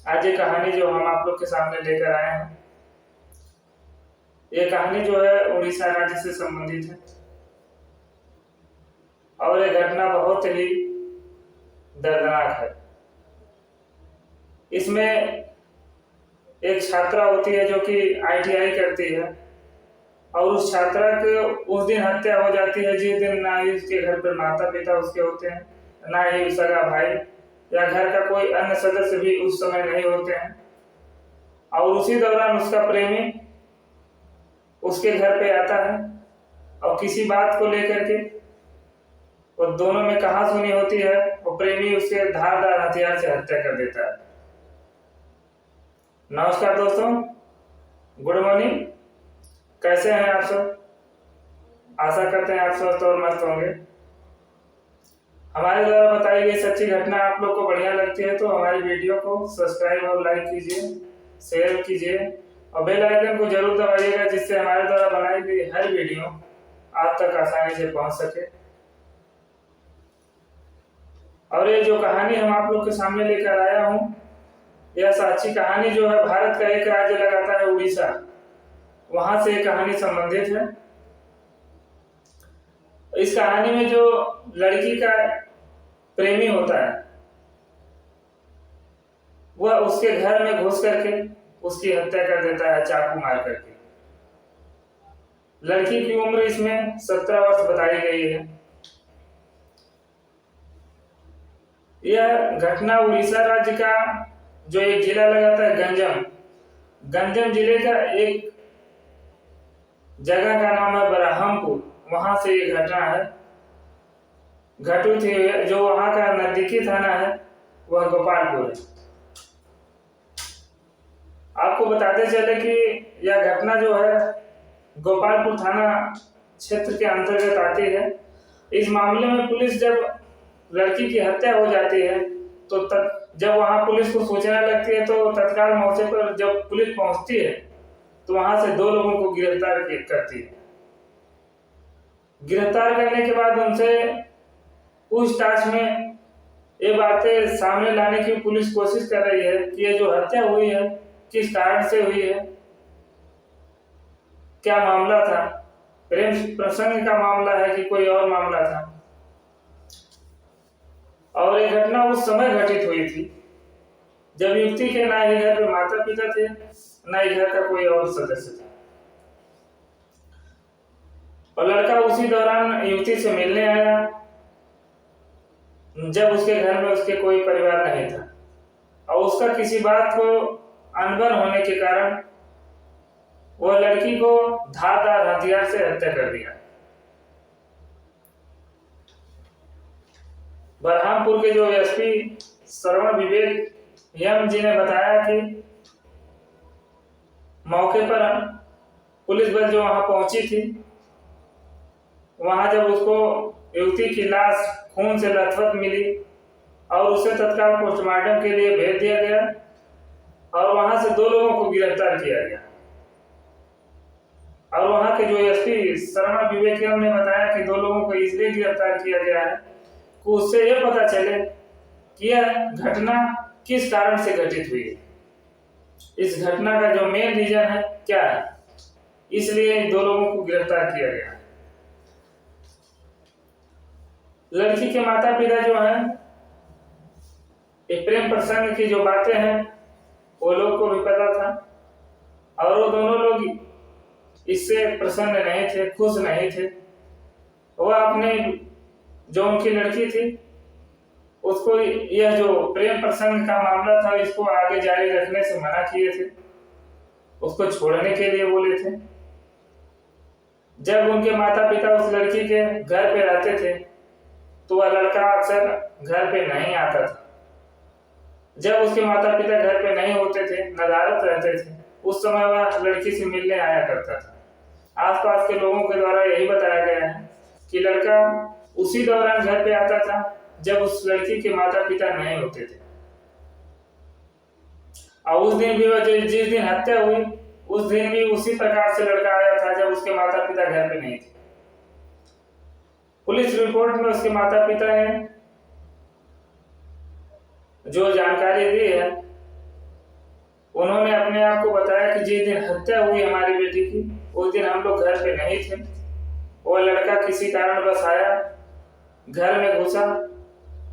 आज ये कहानी जो हम आप लोग के सामने लेकर आए हैं, ये कहानी जो है उड़ीसा राज्य से संबंधित है और ये घटना बहुत ही दर्दनाक है। इसमें एक छात्रा होती है जो कि ITI करती है और उस छात्रा के उस दिन हत्या हो जाती है जिस दिन ना ही उसके घर पर माता पिता उसके होते हैं, ना ही सगा भाई या घर का कोई अन्य सदस्य भी उस समय नहीं होते हैं। और उसी दौरान उसका प्रेमी उसके घर पे आता है और किसी बात को लेकर के वो दोनों में कहासुनी होती है और प्रेमी उसके धारदार हथियार से हत्या कर देता है। नमस्कार दोस्तों, गुड मॉर्निंग। कैसे हैं आप सब? आशा करते हैं आप स्वस्थ और मस्त होंगे। हमारे द्वारा बताई गई सच्ची घटना आप लोग को बढ़िया लगती है तो हमारी वीडियो को सब्सक्राइब और लाइक कीजिए, शेयर कीजिए और बेल आइकन को जरूर दबाइएगा जिससे हमारे द्वारा बनाई गई हर वीडियो आप तक आसानी से पहुंच सके। और ये जो कहानी हम आप लोग के सामने लेकर आया हूं, यह सच्ची कहानी जो है भारत का एक राज्य लगाता है उड़ीसा, वहां से ये कहानी संबंधित है। इस कहानी में जो लड़की का प्रेमी होता है वह उसके घर में घुस करके उसकी हत्या कर देता है चाकू मार करके। लड़की की उम्र इसमें 17 वर्ष बताई गई है। यह घटना उड़ीसा राज्य का जो एक जिला लगाता है गंजम जिले का एक जगह का नाम है बरहमपुर, वहां से ये घटना है घटित हुई है। जो वहां का नजदीकी थाना है वह गोपालपुर है। आपको बताते चले कि यह घटना जो है गोपालपुर थाना क्षेत्र के अंतर्गत आती है। इस मामले में पुलिस जब लड़की की हत्या हो जाती है तो जब वहां पुलिस को सूचना लगती है तो तत्काल मौके पर जब पुलिस पहुंचती है तो वहां से 2 लोगों को गिरफ्तार करती है। गिरफ्तार करने के बाद उनसे पूछताछ में ये बातें सामने लाने की पुलिस कोशिश कर रही है कि ये जो हत्या हुई है किस कारण से हुई है, क्या मामला था, प्रेम प्रसंग का मामला है कि कोई और मामला था। और ये घटना उस समय घटित हुई थी जब युवती के ना ही घर पे माता पिता थे, ना ही घर का कोई और सदस्य था। और लड़का उसी दौरान युवती से मिलने आया जब उसके घर में उसके कोई परिवार नहीं था और उसका किसी बात को अनबन होने के कारण वह लड़की को धारदार हथियार से हत्या कर दिया। बरहामपुर के जो SP श्रवण विवेक यम जी ने बताया कि मौके पर पुलिस बल जो वहां पहुंची थी, वहां जब उसको युवती की लाश खून से लथपथ मिली और उसे तत्काल पोस्टमार्टम के लिए भेज दिया गया और वहां से 2 लोगों को गिरफ्तार किया गया। और वहां के जो SP श्रवण विवेक यम ने बताया कि 2 लोगों को इसलिए गिरफ्तार किया गया है कि उससे यह पता चले कि यह घटना किस कारण से घटित हुई है, इस घटना का जो मेन रीजन है क्या है, इसलिए 2 लोगों को गिरफ्तार किया गया। लड़की के माता पिता जो हैं, एक प्रेम प्रसंग की जो बातें हैं वो लोग को भी पता था और वो दोनों लोग इससे प्रसन्न नहीं थे, खुश नहीं थे। वह अपने जो उनकी लड़की थी उसको यह जो प्रेम प्रसंग का मामला था इसको आगे जारी रखने से मना किए थे, उसको छोड़ने के लिए बोले थे। जब उनके माता पिता उस लड़की के घर पे रहते थे तो वह लड़का अक्सर घर पे नहीं आता था। जब उसके माता पिता घर पे नहीं होते थे, नदारत रहते थे, उस समय वह लड़की से मिलने आया करता था। आसपास के लोगों के द्वारा यही बताया गया है कि लड़का उसी दौरान घर पे आता था जब उस लड़की के माता पिता नहीं होते थे। और उस दिन भी वह जिस दिन हत्या हुई उस दिन भी उसी प्रकार से लड़का आया था जब उसके माता पिता घर पे नहीं थे। पुलिस रिपोर्ट में उसके माता पिता ने जो जानकारी दी है कि जिस दिन हत्या हुई हमारी बेटी की, उस दिन हम लोग घर पे नहीं थे। वो लड़का किसी कारणवश आया, घर में घुसा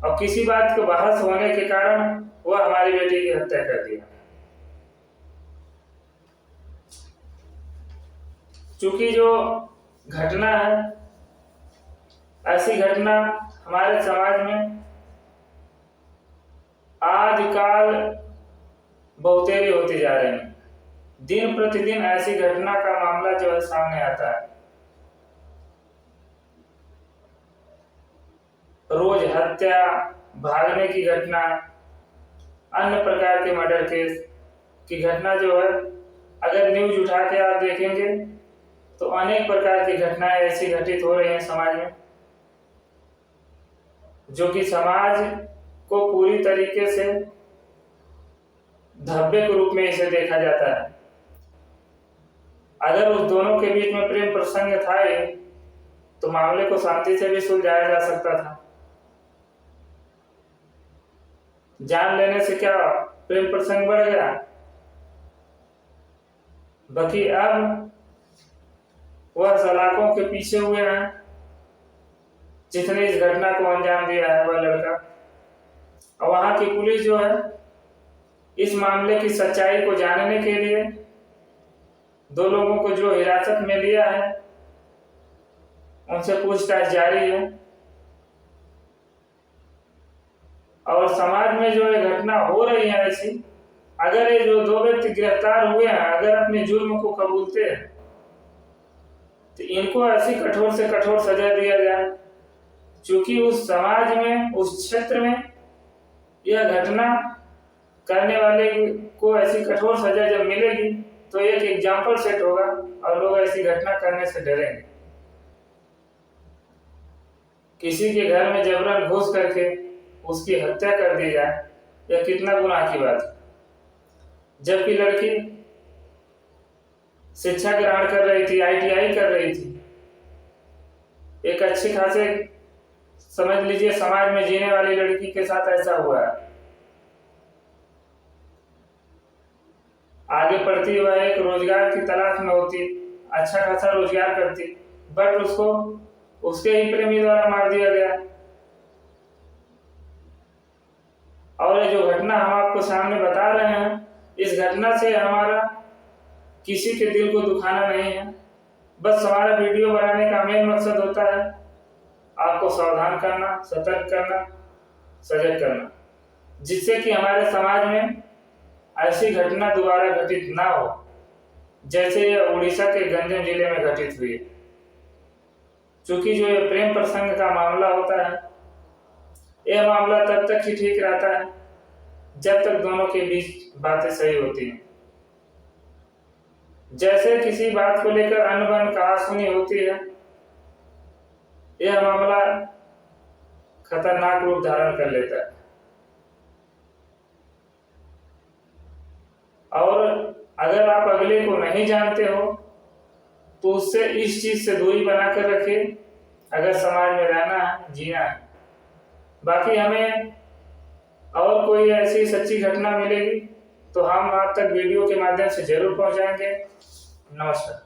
और किसी बात को बहस होने के कारण वह हमारी बेटी की हत्या कर दिया। चूंकि जो घटना है, ऐसी घटना हमारे समाज में आजकल बहुतेरी होती जा रही है। दिन प्रतिदिन ऐसी घटना का मामला जो है सामने आता है। रोज हत्या, भागने की घटना, अन्य प्रकार के मर्डर केस की घटना जो है, अगर न्यूज उठा के आप देखेंगे तो अनेक प्रकार की घटनाएं ऐसी घटित हो रही हैं समाज में, जो कि समाज को पूरी तरीके से धब्बे के रूप में इसे देखा जाता है। अगर उस दोनों के बीच में प्रेम प्रसंग था तो मामले को शांति से भी सुलझाया जा सकता था। जान लेने से क्या प्रेम प्रसंग बढ़ गया? बाकी अब वह सलाखों के पीछे हुए हैं जिसने इस घटना को अंजाम दिया है, वह लड़का। और वहां की पुलिस जो है इस मामले की सच्चाई को जानने के लिए दो लोगों को जो हिरासत में लिया है उनसे पूछताछ जारी है। और समाज में जो ये घटना हो रही है ऐसी, अगर ये जो दो व्यक्ति गिरफ्तार हुए हैं अगर अपने जुर्म को कबूलते हैं तो इनको ऐसी कठोर से कठोर सजा दिया जाए, क्योंकि उस समाज में, उस क्षेत्र में यह घटना करने वाले को ऐसी कठोर सजा जब मिलेगी तो एक एग्जाम्पल सेट होगा और लोग ऐसी घटना करने से डरेंगे। किसी के घर में जबरन घुस करके उसकी हत्या कर दी जाए, यह कितना गुनाह की बात है। जबकि लड़की शिक्षा ग्रहण कर रही थी, ITI कर रही थी, एक अच्छी खासे समझ लीजिए समाज में जीने वाली लड़की के साथ ऐसा हुआ है। आगे पढ़ती वह एक रोजगार की तलाश में होती, अच्छा खासा रोजगार करती, बट उसको उसके ही प्रेमी द्वारा मार दिया गया। और ये जो घटना हम आपको सामने बता रहे हैं, इस घटना से हमारा किसी के दिल को दुखाना नहीं है, बस हमारा वीडियो बनाने का मेन मकसद होता है आपको सावधान करना, सतर्क करना, सजग करना, जिससे कि हमारे समाज में ऐसी घटना दोबारा घटित ना हो जैसे उड़ीसा के गंजम जिले में घटित हुई। क्योंकि जो ये प्रेम प्रसंग का मामला होता है, यह मामला तब तक ही ठीक रहता है जब तक दोनों के बीच बातें सही होती हैं। जैसे किसी बात को लेकर अनबन कहासुनी होती है, यह मामला खतरनाक रूप धारण कर लेता है। और अगर आप अगले को नहीं जानते हो तो उससे इस चीज से दूरी बनाकर रखिए, अगर समाज में रहना है, जीना है। बाकी हमें और कोई ऐसी सच्ची घटना मिलेगी तो हम आप तक वीडियो के माध्यम से जरूर पहुंचाएंगे। नमस्कार।